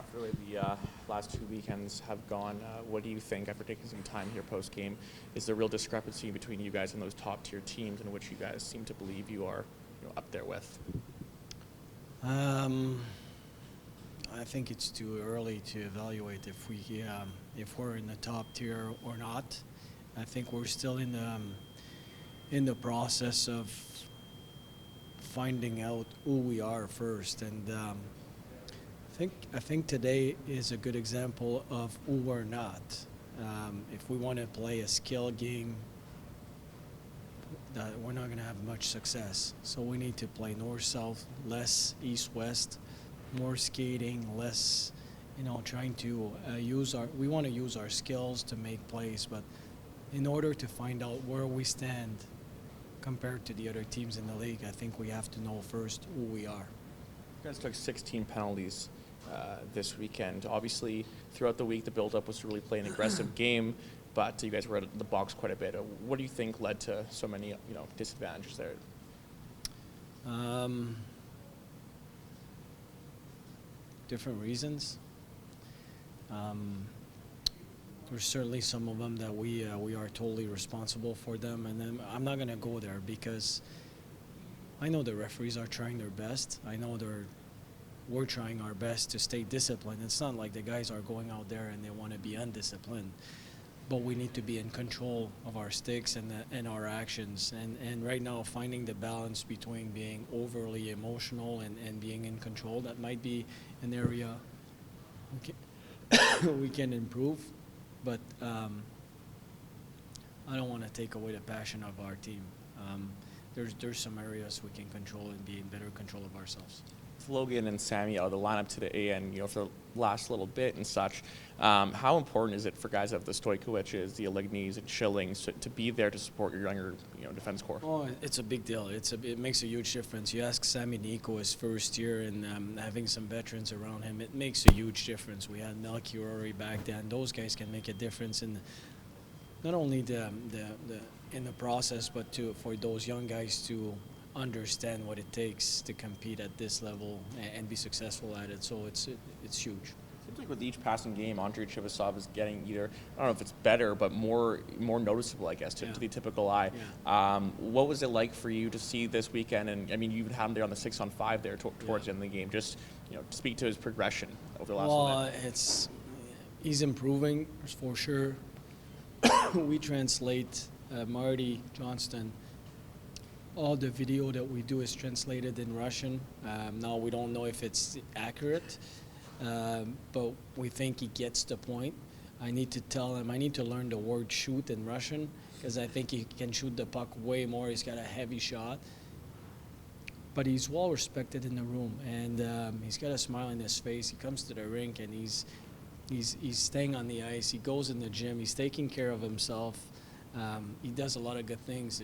After the way the last two weekends have gone, what do you think, after taking some time here post-game, is the real discrepancy between you guys and those top-tier teams in which you guys seem to believe you are up there with? I think it's too early to evaluate if we're in the top tier or not. I think we're still in the process of finding out who we are first, and I think today is a good example of who we're not. If we want to play a skill game, we're not going to have much success. So we need to play north-south, less east-west, more skating, less, trying to we want to use our skills to make plays, but in order to find out where we stand compared to the other teams in the league, I think we have to know first who we are. You guys took 16 penalties this weekend. Obviously, throughout the week, the build-up was to really play an aggressive game, but you guys were at the box quite a bit. What do you think led to so many, disadvantages there? Different reasons. There's certainly some of them that we are totally responsible for them, and then I'm not going to go there because I know the referees are trying their best. I know we're trying our best to stay disciplined. It's not like the guys are going out there and they want to be undisciplined, but we need to be in control of our sticks and our actions. And right now, finding the balance between being overly emotional and being in control, that might be an area we can improve. But I don't want to take away the passion of our team. There's some areas we can control and be in better control of ourselves. With Logan and Sammy out of the lineup today, and for the last little bit and such, how important is it for guys like the Stojkovic's, the Aligny's, and Schillings to be there to support your younger, defense core? Oh, it's a big deal. It makes a huge difference. You ask Sammy Nico his first year, and having some veterans around him, it makes a huge difference. We had Melchiori back then. Those guys can make a difference in not only in the process, but for those young guys to understand what it takes to compete at this level and be successful at it. So it's huge. It seems like with each passing game, Andrei Chivasov is getting either, I don't know if it's better, but more noticeable, I guess, to the typical eye. Yeah. What was it like for you to see this weekend? And, you even had him there on the 6-on-5 there towards the end of the game. Just, to speak to his progression over the last minute. He's improving, for sure. We translate Marty Johnston. All the video that we do is translated in Russian. Now we don't know if it's accurate, but we think he gets the point. I need to tell him, I need to learn the word shoot in Russian because I think he can shoot the puck way more. He's got a heavy shot. But he's well respected in the room, and he's got a smile on his face. He comes to the rink and he's staying on the ice. He goes in the gym. He's taking care of himself. He does a lot of good things.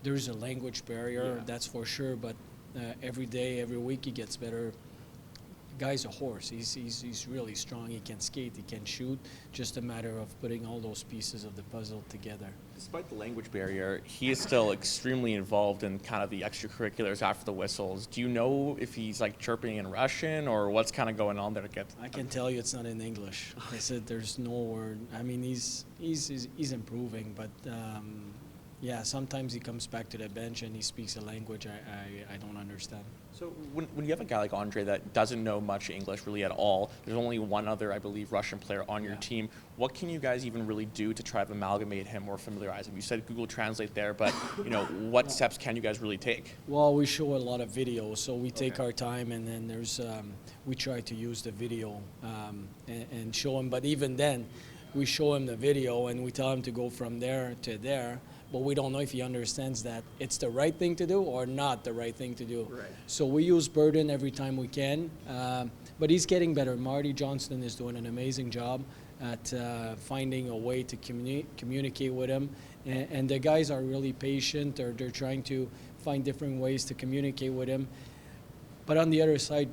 There's a language barrier, that's for sure, but every day, every week he gets better. The guy's a horse. He's really strong. He can skate, he can shoot. Just a matter of putting all those pieces of the puzzle together. Despite the language barrier, he is still extremely involved in kind of the extracurriculars after the whistles. Do you know if he's chirping in Russian or what's kind of going on there to get? I can tell you it's not in English. I said there's no word. I mean, he's improving, but. Yeah, sometimes he comes back to the bench and he speaks a language I don't understand. So when you have a guy like Andrei that doesn't know much English really at all, there's only one other, I believe, Russian player on your team. What can you guys even really do to try to amalgamate him or familiarize him? You said Google Translate there, but what steps can you guys really take? Well, we show a lot of videos, so we take our time, and then we try to use the video and show him. But even then, we show him the video and we tell him to go from there to there. But we don't know if he understands that it's the right thing to do or not the right thing to do. Right. So we use burden every time we can. But he's getting better. Marty Johnston is doing an amazing job at finding a way to communicate with him. And the guys are really patient. They're trying to find different ways to communicate with him. But on the other side,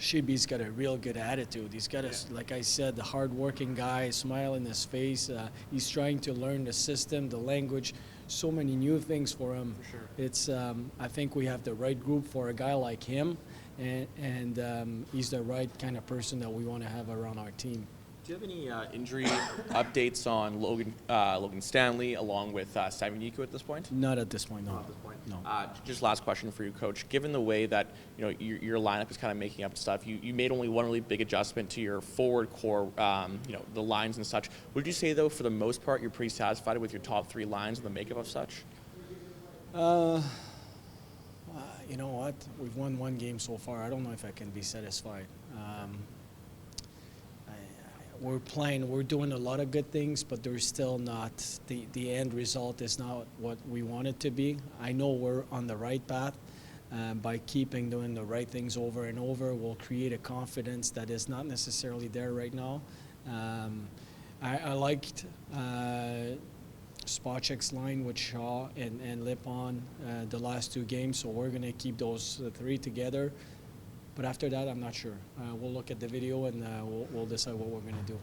Shibi's got a real good attitude. He's got like I said, the hard-working guy, a smile in his face. He's trying to learn the system, the language, so many new things for him. For sure. It's I think we have the right group for a guy like him, and he's the right kind of person that we want to have around our team. Do you have any injury updates on Logan Stanley along with Simon Nico at this point? Not at this point, no. Not at this point. No. Just last question for you, Coach. Given the way that your lineup is kind of making up stuff, you made only one really big adjustment to your forward core, the lines and such. Would you say though, for the most part, you're pretty satisfied with your top three lines and the makeup of such? You know what? We've won one game so far. I don't know if I can be satisfied. We're doing a lot of good things, but there's still not, the end result is not what we want it to be. I know we're on the right path. By doing the right things over and over, we'll create a confidence that is not necessarily there right now. I liked Spacek's line with Shaw and Lippon the last two games, so we're going to keep those three together. But after that, I'm not sure. We'll look at the video and we'll decide what we're going to do.